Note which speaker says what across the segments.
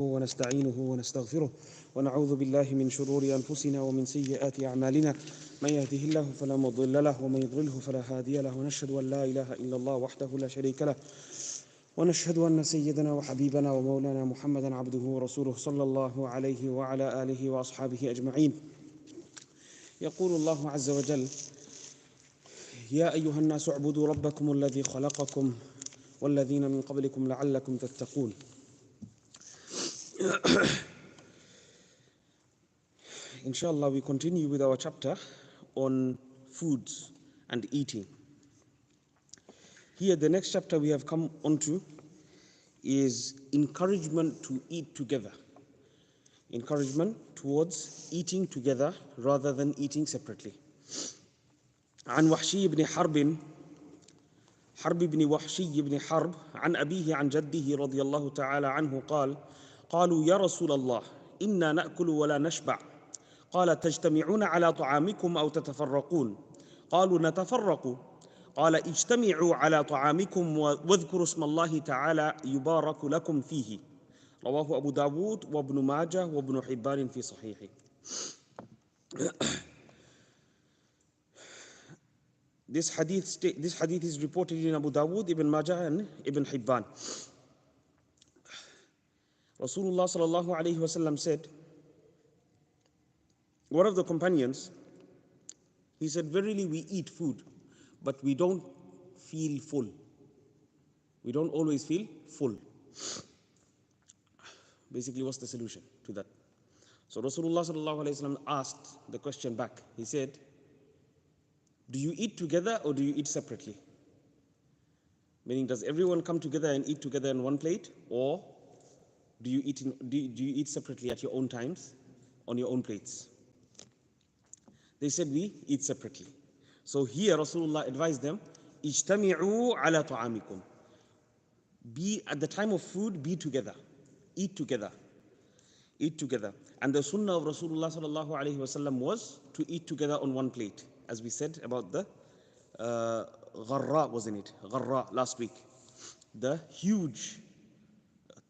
Speaker 1: ونستعينه ونستغفره ونعوذ بالله من شرور أنفسنا ومن سيئات أعمالنا من يهده الله فلا مضل له ومن يضلله فلا هادي له ونشهد أن لا إله إلا الله وحده لا شريك له ونشهد أن سيدنا وحبيبنا ومولانا محمدا عبده ورسوله صلى الله عليه وعلى آله وأصحابه أجمعين. يقول الله عز وجل: يا أيها الناس اعبدوا ربكم الذي خلقكم والذين من قبلكم لعلكم تتقون. Inshallah, we continue with our chapter on foods and eating. Here, the next chapter we have come onto is encouragement to eat together. Encouragement towards eating together rather than eating separately. عن وحشي بن حرب بن وحشي بن حرب عن أبيه عن جده رضي الله تعالى عنه قال: قالوا يا رسول الله إنا نأكل ولا نشبع، قال تجتمعون على طعامكم أو تتفرقون؟ قالوا نتفرق. قال اجتمعوا على طعامكم واذكروا اسم الله تعالى يبارك لكم فيه. رواه أبو داود وابن ماجه وابن حبان في صحيحه. This hadith is reported in Abu Dawood, Ibn Majah and Ibn Hibban. Rasulullah sallallahu alayhi wasallam said, one of the companions, he said, verily we eat food, but we don't feel full. We don't always feel full. Basically, what's the solution to that? So Rasulullah sallallahu alayhi wasallam asked the question back. He said, do you eat together or do you eat separately? Meaning, does everyone come together and eat together in one plate, or do you eat separately at your own times, on your own plates? They said, we eat separately. So here Rasulullah advised them, ijtami'u ala ta'amikum. Be at the time of food, be together. Eat together. Eat together. And the sunnah of Rasulullah sallallahu alayhi wasallam was to eat together on one plate. As we said about the gharra, wasn't it? Gharra last week. The huge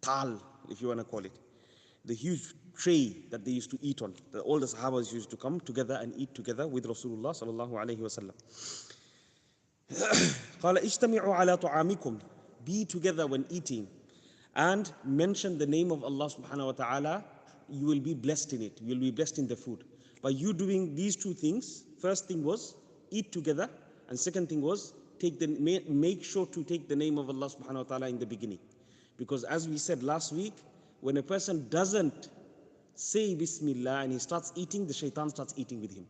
Speaker 1: tal, if you want to call it. The huge tray that they used to eat on. All the Sahabas used to come together and eat together with Rasulullah sallallahu alayhi wasallam. قال اجتمعوا على طعامكم. Be together when eating and mention the name of Allah subhanahu wa ta'ala. You will be blessed in it. You will be blessed in the food. By you doing these two things, first thing was eat together, and second thing was make sure to take the name of Allah subhanahu wa ta'ala in the beginning. Because as we said last week, when a person doesn't say Bismillah and he starts eating, the shaitan starts eating with him.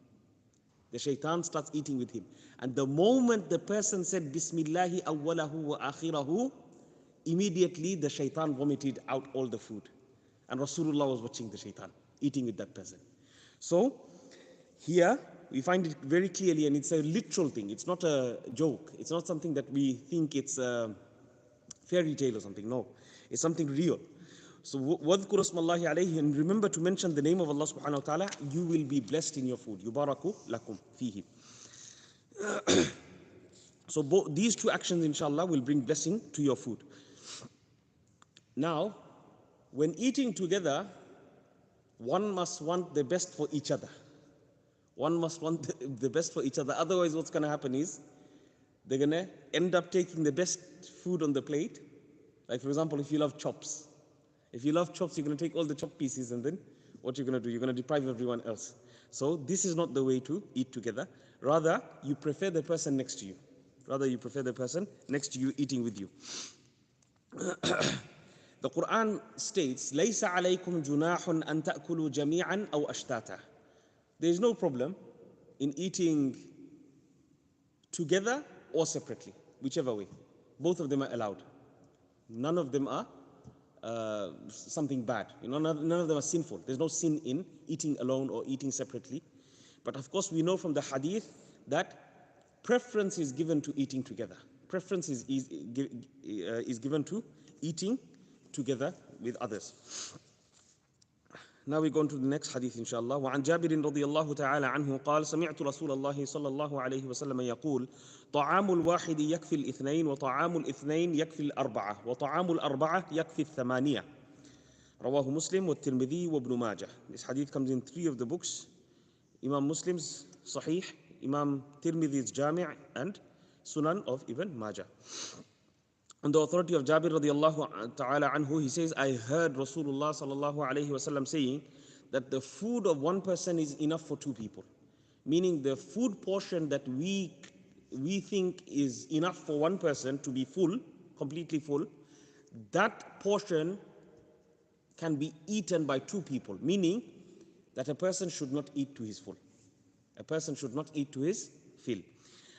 Speaker 1: The shaitan starts eating with him. And the moment the person said Bismillahi awwalahu wa akhirahu, immediately the shaitan vomited out all the food. And Rasulullah was watching the shaitan, eating with that person. So, here we find it very clearly, and it's a literal thing. It's not a joke. It's not something that we think it's a fairy tale or something. No, it's something real. So, وَذْكُرُ اسْمَ اللَّهِ عَلَيْهِ, and remember to mention the name of Allah subhanahu wa ta'ala. You will be blessed in your food. يُبَارَكُ لَكُمْ فِيهِ. So, these two actions, inshallah, will bring blessing to your food. Now, when eating together, one must want the best for each other. One must want the best for each other. Otherwise, what's going to happen is they're going to end up taking the best food on the plate. Like, for example, if you love chops. If you love chops, you're going to take all the chop pieces, and then what you're going to do? You're going to deprive everyone else. So this is not the way to eat together. Rather, you prefer the person next to you. Rather, you prefer the person next to you eating with you. The Quran states, لَيْسَ عَلَيْكُمْ جُنَاحٌ أَن تَأْكُلُوا جَمِيعًا أَوْ أَشْتَاتًا. There is no problem in eating together or separately, whichever way. Both of them are allowed. None of them are something bad. None of them are sinful. There's no sin in eating alone or eating separately. But of course, we know from the Hadith that preference is given to eating together. Preference is given to eating together with others. Now we go on to the next hadith, inshallah. وعن جابر رضي الله تعالى عنه قال سمعت رسول الله صلى الله عليه وسلم يقول طعام الواحد يكفي الاثنين وطعام الاثنين يكفي الأربعة وطعام الأربعة يكفي الثمانية. رواه مسلم والترمذي وابن ماجه. This hadith comes in 3 of the books. Imam Muslim's Sahih, Imam Tirmidhi's Jami' and Sunan of Ibn Majah. On the authority of Jabir radiallahu ta'ala anhu, he says, I heard Rasulullah sallallahu alayhi wasallam saying that the food of one person is enough for 2 people. Meaning the food portion that we think is enough for one person to be full, completely full, that portion can be eaten by 2 people. Meaning that a person should not eat to his full. A person should not eat to his fill.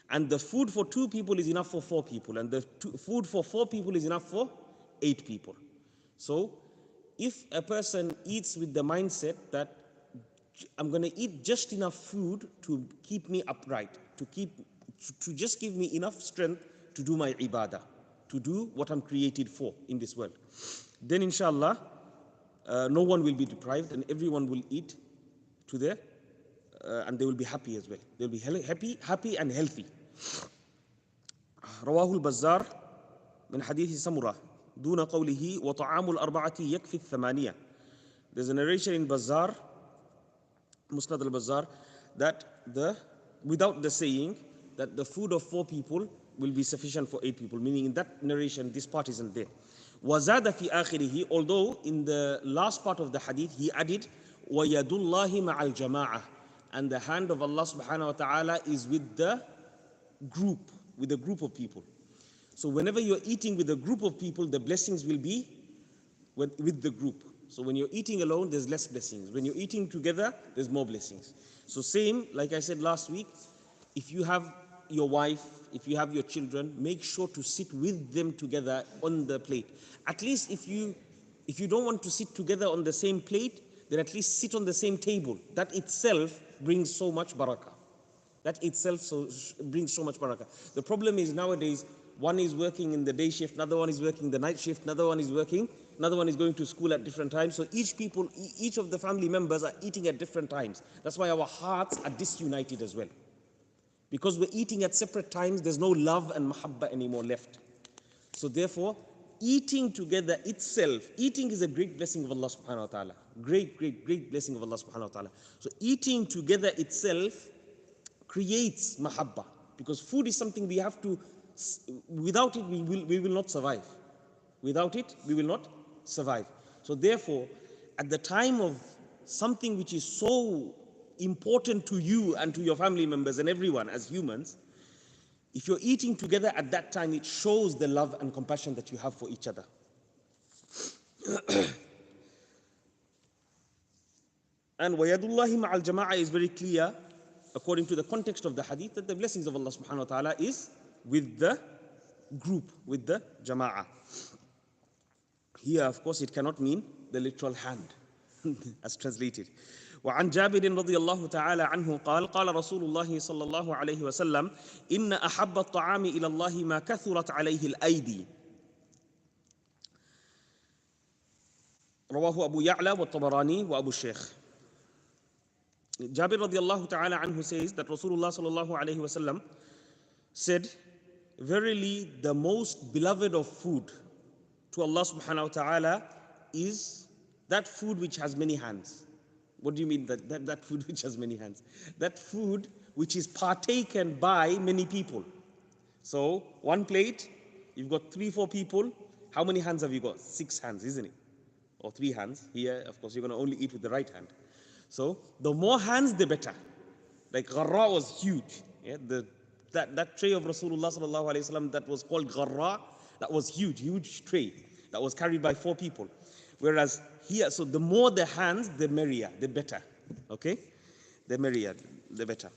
Speaker 1: And the food for 2 people is enough for 4 people. And the food for 4 people is enough for 8 people. So, if a person eats with the mindset that I'm going to eat just enough food to keep me upright, to just give me enough strength to do my ibadah, to do what I'm created for in this world, then inshallah, no one will be deprived and everyone will eat to their, and they will be happy as well. They will be happy and healthy. رواه البزار من حديث سمرة دون قوله وطعام الأربعة يكفي الثمانية. There's a narration in Bazzar, Musnad al-Bazzar, that without the saying that the food of 4 people will be sufficient for 8 people. Meaning in that narration, this part isn't there. وزاد في آخره, although in the last part of the hadith he added وَيَدُ اللَّهِ مَعَ الْجَمَاعَةِ, and the hand of Allah subhanahu wa ta'ala is with the group, with a group of people. So whenever you're eating with a group of people, the blessings will be with the group. So when you're eating alone, there's less blessings. When you're eating together, there's more blessings. So same, like I said last week, if you have your wife, if you have your children, make sure to sit with them together on the plate. At least if you don't want to sit together on the same plate, then at least sit on the same table. That itself brings so much barakah. That itself brings so much barakah. The problem is nowadays, one is working in the day shift, another one is working the night shift, another one is going to school at different times. So each of the family members are eating at different times. That's why our hearts are disunited as well. Because we're eating at separate times, there's no love and mahabbah anymore left. So therefore, eating together itself, eating is a great blessing of Allah subhanahu wa ta'ala. Great blessing of Allah subhanahu wa ta'ala. So eating together itself creates mahabbah. Because food is something we have to, without it we will not survive. Without it, we will not survive. So therefore, at the time of something which is so important to you and to your family members and everyone as humans, if you're eating together at that time, it shows the love and compassion that you have for each other. And وَيَدُ اللَّهِ مَعَ الْجَمَاعَةِ is very clear, according to the context of the hadith, that the blessings of Allah subhanahu wa ta'ala is with the group, with the jama'ah. Here, of course, it cannot mean the literal hand, as translated. وعن جابر رضي الله تعالى عنه قال قال رسول الله صلى الله عليه وسلم إن أحب الطعام إلى الله ما كثرت عليه الأيدي. رواه أبو يعلى والطبراني وأبو الشيخ. Jabir radiallahu ta'ala anhu says that Rasulullah sallallahu alayhi wasallam said, verily the most beloved of food to Allah subhanahu wa ta'ala is that food which has many hands. What do you mean that food which has many hands? That food which is partaken by many people. So one plate, you've got 3-4 people. How many hands have you got? 6 hands, isn't it? Or 3 hands. Here, of course, you're going to only eat with the right hand. So the more hands, the better. Like gharra was huge. Yeah? That tray of Rasulullah sallallahu alayhi wasallam that was called gharra, that was huge tray. That was carried by 4 people. Whereas here, so the more the hands, the merrier, the better. Okay? The merrier, the better.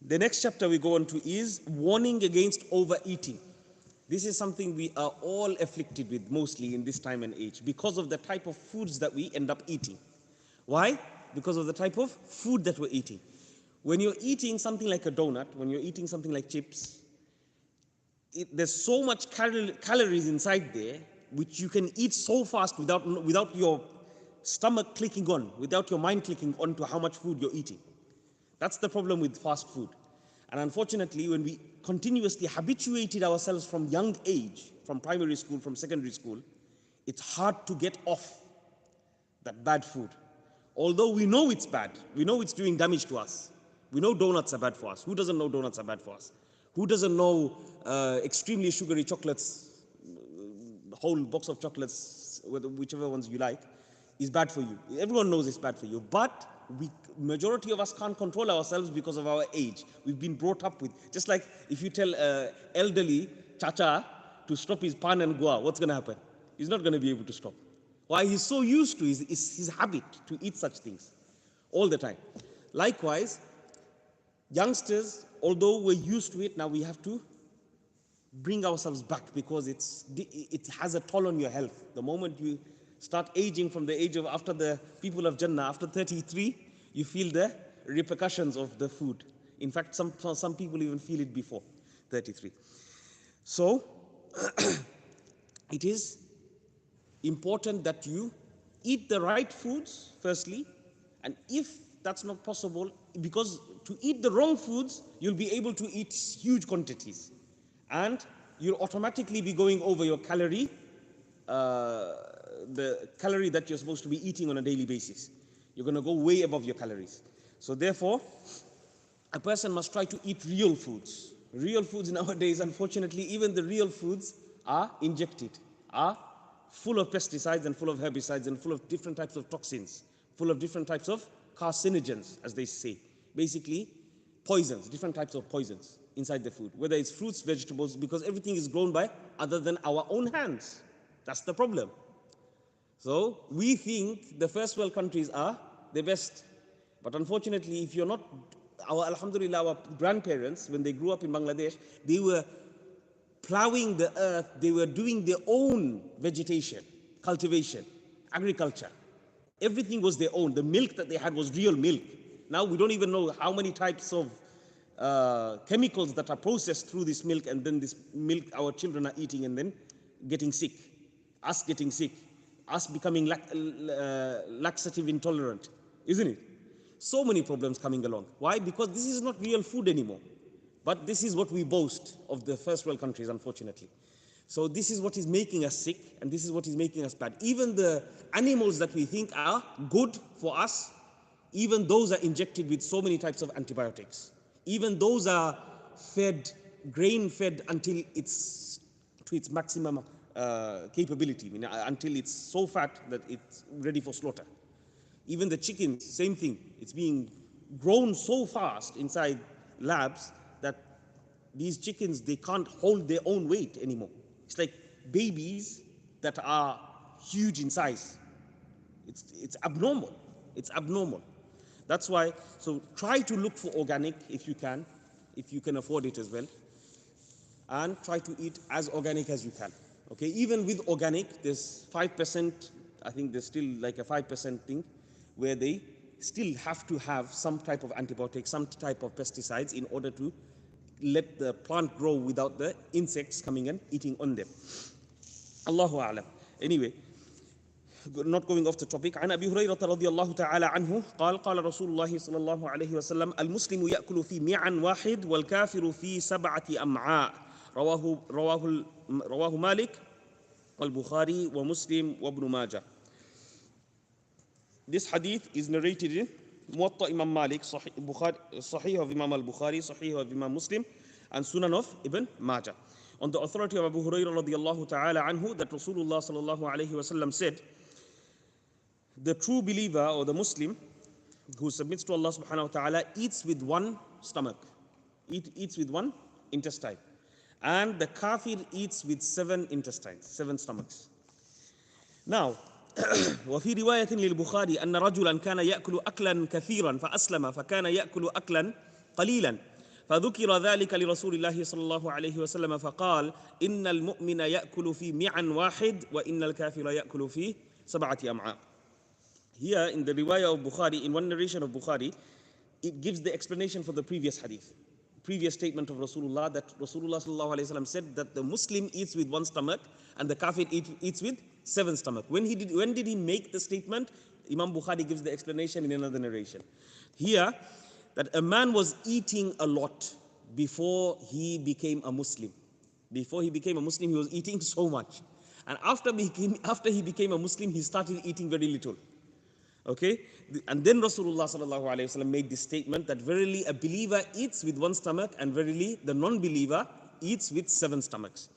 Speaker 1: The next chapter we go on to is warning against overeating. This is something we are all afflicted with mostly in this time and age because of the type of foods that we end up eating. Why? Because of the type of food that we're eating. When you're eating something like a donut, when you're eating something like chips, there's so much calories inside there which you can eat so fast without your stomach clicking on, without your mind clicking on to how much food you're eating. That's the problem with fast food. And unfortunately, when we continuously habituated ourselves from young age, from primary school, from secondary school, it's hard to get off that bad food. Although we know it's bad, we know it's doing damage to us. We know donuts are bad for us. Who doesn't know donuts are bad for us? Who doesn't know extremely sugary chocolates, whole box of chocolates, whichever ones you like, is bad for you? Everyone knows it's bad for you. But majority of us can't control ourselves because of our age. We've been brought up with, just like if you tell elderly chacha to stop his pan and gua, what's going to happen? He's not going to be able to stop. Why? He's so used to his habit to eat such things all the time. Likewise, youngsters, although we're used to it, now we have to bring ourselves back, because it has a toll on your health. The moment you start aging, from the age of, after the people of Jannah, after 33, you feel the repercussions of the food. In fact, some people even feel it before 33. So, it is important that you eat the right foods, firstly, and if that's not possible, because to eat the wrong foods, you'll be able to eat huge quantities, and you'll automatically be going over your calorie, the calorie that you're supposed to be eating on a daily basis. You're going to go way above your calories. So therefore, a person must try to eat real foods. Real foods nowadays, unfortunately, even the real foods are injected, are full of pesticides and full of herbicides and full of different types of toxins, full of different types of carcinogens, as they say. Basically, poisons, different types of poisons inside the food, whether it's fruits, vegetables, because everything is grown by other than our own hands. That's the problem. So we think the first world countries are the best. But unfortunately, if you're not, alhamdulillah, our grandparents, when they grew up in Bangladesh, they were plowing the earth, they were doing their own vegetation, cultivation, agriculture. Everything was their own. The milk that they had was real milk. Now we don't even know how many types of chemicals that are processed through this milk, and then this milk our children are eating and then getting sick. Us getting sick. Us becoming laxative intolerant. Isn't it? So many problems coming along. Why? Because this is not real food anymore. But this is what we boast of the first world countries, unfortunately. So this is what is making us sick, and this is what is making us bad. Even the animals that we think are good for us, even those are injected with so many types of antibiotics. Even those are fed, grain-fed until it's to its maximum capability, until it's so fat that it's ready for slaughter. Even the chickens, same thing. It's being grown so fast inside labs that these chickens, they can't hold their own weight anymore. It's like babies that are huge in size. It's abnormal. It's abnormal. That's why, so try to look for organic if you can afford it as well. And try to eat as organic as you can. Okay, even with organic, there's 5%, I think there's still like a 5% thing where they still have to have some type of antibiotic, some type of pesticides in order to let the plant grow without the insects coming and eating on them. Allahu A'lam. Anyway, not going off the topic. عن أبي هريرة رضي الله تعالى عنه قال قال رسول الله صلى الله عليه وسلم المسلم يأكل في معا واحد والكافر في 7 أمعاء رواه مالك والبخاري ومسلم وابن ماجه. This hadith is narrated in Muwatta Imam Malik, Sahih of Imam al-Bukhari, Sahih of Imam Muslim, and Sunan of Ibn Majah. On the authority of Abu Hurairah radiyallahu ta'ala anhu, that Rasulullah sallallahu alayhi wasallam said, the true believer or the Muslim who submits to Allah subhanahu wa ta'ala eats with one stomach, eats with one intestine. And the kafir eats with 7 intestines, 7 stomachs. Now, وفي رواية للبخاري أن رجلا كان يأكل أكلا كثيرا فأسلم فكان يأكل أكلا قليلا فذكر ذلك لرسول الله صلى الله عليه وسلم فقال إن المؤمن يأكل في معا واحد وإن الكافر يأكل في 7 أمعاء. Here in the riwayah of Bukhari, in one narration of Bukhari, it gives the explanation for the previous hadith, previous statement of Rasulullah, that Rasulullah sallallahu alaihi wasallam said that the Muslim eats with one stomach and the kafir eats with 7 stomachs. When did he make the statement? Imam Bukhari gives the explanation in another narration. Here, that a man was eating a lot. before he became a Muslim. Before he became a Muslim, he was eating so much. And after he became a Muslim, he started eating very little. Okay? And then Rasulullah sallallahu alaihi wasallam made this statement that verily a believer eats with one stomach and verily the non-believer eats with 7 stomachs.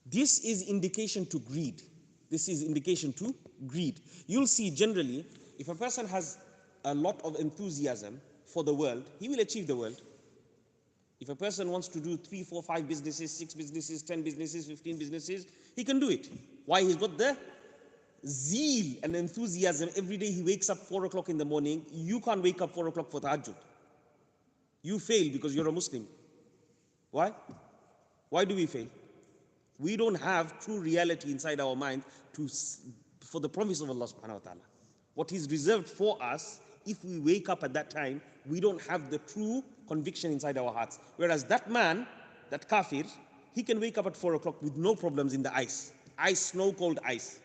Speaker 1: This is indication to greed. This is indication to greed. You'll see generally, if a person has a lot of enthusiasm for the world, he will achieve the world. If a person wants to do 3, 4, 5 businesses, 6 businesses, 10 businesses, 15 businesses, he can do it. Why? He's got the zeal and enthusiasm. Every day he wakes up 4 o'clock in the morning. You can't wake up 4 o'clock for tahajjud. You fail because you're a Muslim. Why? Why do we fail? We don't have true reality inside our mind for the promise of Allah subhanahu wa ta'ala. What is reserved for us, if we wake up at that time, we don't have the true conviction inside our hearts. Whereas that man, that kafir, he can wake up at 4 o'clock with no problems in the ice. Ice, snow cold ice.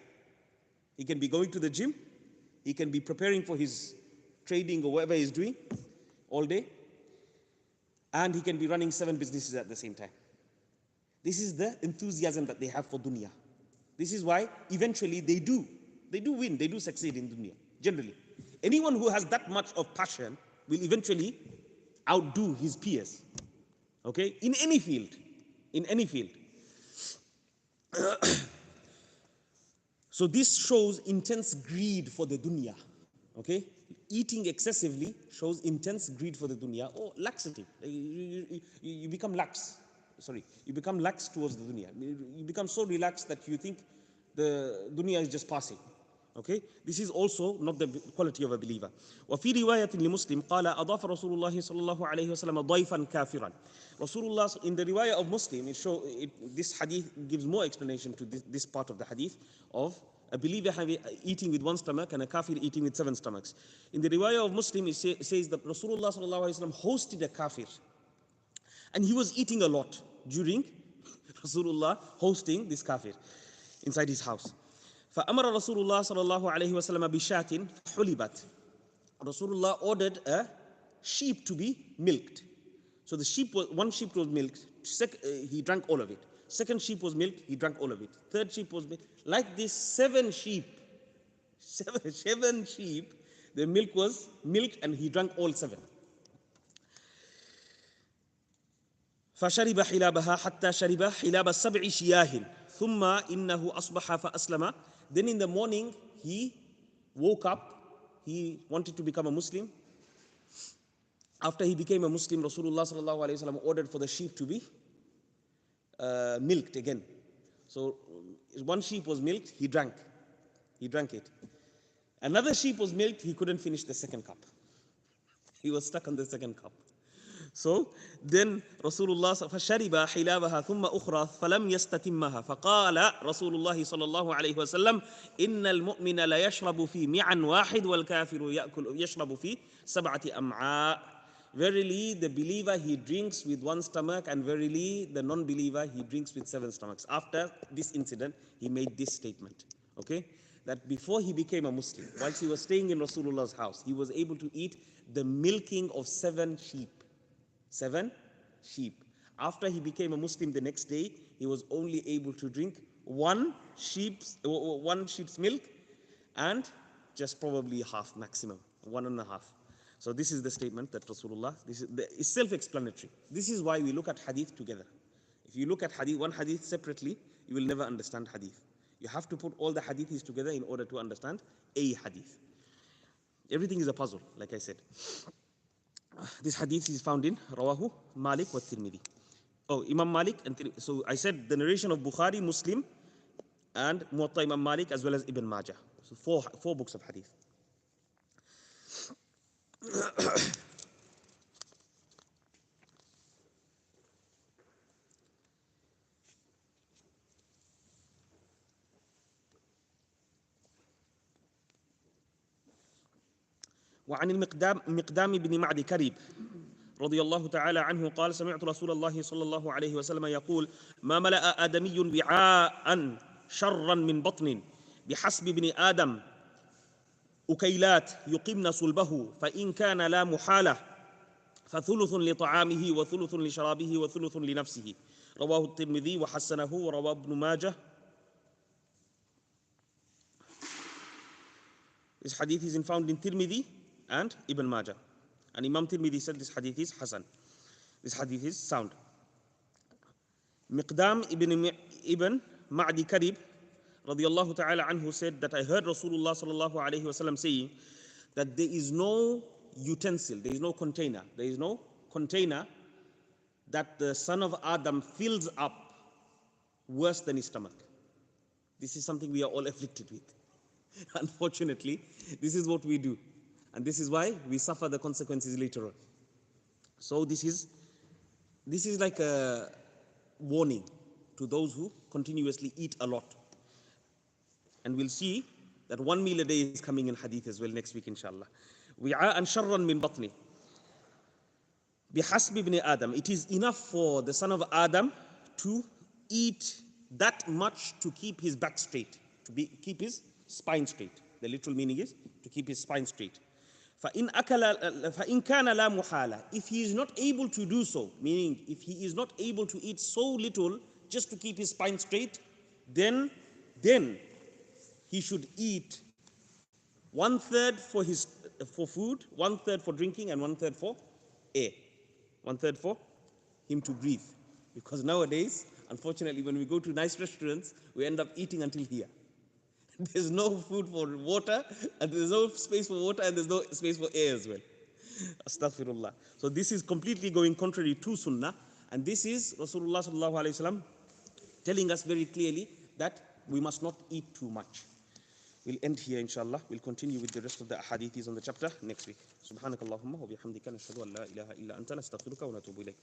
Speaker 1: He can be going to the gym. He can be preparing for his trading or whatever he's doing all day. And he can be running 7 businesses at the same time. This is the enthusiasm that they have for dunya. This is why eventually they do win, they do succeed in dunya, generally. Anyone who has that much of passion will eventually outdo his peers, okay, in any field, So this shows intense greed for the dunya, okay? Eating excessively shows intense greed for the dunya or laxity. You become lax. You become lax towards the dunya. You become so relaxed that you think the dunya is just passing. Okay? This is also not the quality of a believer. وفي رواية لمسلم قال أضاف رسول الله صلى الله عليه وسلم ضيفا كافرا. Rasulullah, in the riwayah of Muslim, this hadith gives more explanation to this part of the hadith of a believer eating with 1 stomach and a kafir eating with 7 stomachs. In the riwayah of Muslim, it says that Rasulullah sallallahu alaihi wasallam hosted a kafir, and he was eating a lot during Rasulullah hosting this kafir inside his house. فأمر رسول الله صلى الله عليه وسلم بشاة حلبت. Rasulullah ordered a sheep to be milked. So one sheep was milked. He drank all of it. Second sheep was milked. He drank all of it. Third sheep was milked. Like this, 7 sheep. Seven sheep. The milk was milked, and he drank all 7. فشرب حلابها حتى شرب حلاب 7 شياه ثم إنه أصبح فأسلم. Then in the morning he woke up. He wanted to become a Muslim. After he became a Muslim, Rasulullah sallallahu alaihi wasallam ordered for the sheep to be milked again. So 1 sheep was milked, he drank it. Another sheep was milked, he couldn't finish the 2nd cup. He was stuck on the 2nd cup. So then Rasulullah فشرب حلابها ثم أخرى فلم يستتمها فقال رسول الله صلى الله عليه وسلم إن المؤمن لا يشرب في معا واحد والكافر يشرب في 7 أمعاء. Verily the believer he drinks with 1 stomach, and verily the non-believer he drinks with 7 stomachs. After this incident he made this statement, okay, that before he became a Muslim, whilst he was staying in Rasulullah's house, he was able to eat the milking of 7 sheep. 7 sheep. After he became a Muslim the next day, he was only able to drink 1 sheep's milk, and just probably half maximum, 1.5. So this is the statement that Rasulullah, is self-explanatory. This is why we look at hadith together. If you look at one hadith separately, you will never understand hadith. You have to put all the hadiths together in order to understand a hadith. Everything is a puzzle, like I said. This hadith is found in Rawahu Malik wa Tirmidhi. Oh, Imam Malik and so I said the narration of Bukhari, Muslim, and Muwatta Imam Malik, as well as Ibn Majah. So four books of hadith. وعن المقدام بن معد كريب رضي الله تعالى عنه قال سمعت رسول الله صلى الله عليه وسلم يقول ما ملأ آدمي وعاء شرا من بطن بحسب ابن آدم أكيلات يقمن صلبه فإن كان لا محالة فثلث لطعامه وثلث لشرابه وثلث لنفسه رواه الترمذي وحسنه ورواه ابن ماجه. This hadith is found in Tirmidhi and Ibn Majah. And Imam Tirmidhi said this hadith is Hasan. This hadith is sound. Miqdam ibn Ma'di Karib radiyallahu ta'ala anhu said that I heard Rasulullah sallallahu alayhi wasallam saying that there is no utensil, there is no container that the son of Adam fills up worse than his stomach. This is something we are all afflicted with. Unfortunately, this is what we do. And this is why we suffer the consequences later on. So this is like a warning to those who continuously eat a lot. And we'll see that 1 meal a day is coming in hadith as well next week, inshallah. وعاء شرا من بطنه بحسب ابن Adam. It is enough for the son of Adam to eat that much to keep his back straight, keep his spine straight. The literal meaning is to keep his spine straight. فإن كان لا محالة. If he is not able to do so, meaning if he is not able to eat so little just to keep his spine straight, then he should eat 1/3 for food, 1/3 for drinking, and 1/3 for air. 1/3 for him to breathe. Because nowadays, unfortunately, when we go to nice restaurants, we end up eating until here. There's no food for water, and there's no space for water, and there's no space for air as well. Astaghfirullah. So this is completely going contrary to Sunnah, and this is Rasulullah sallallahu alaihi wasallam telling us very clearly that we must not eat too much. We'll end here, inshallah. We'll continue with the rest of the ahadiths on the chapter next week. Subhanakallahumma wa bihamdika nashhadu an la ilaha illa anta nastaghfiruka wa natubu ilayk.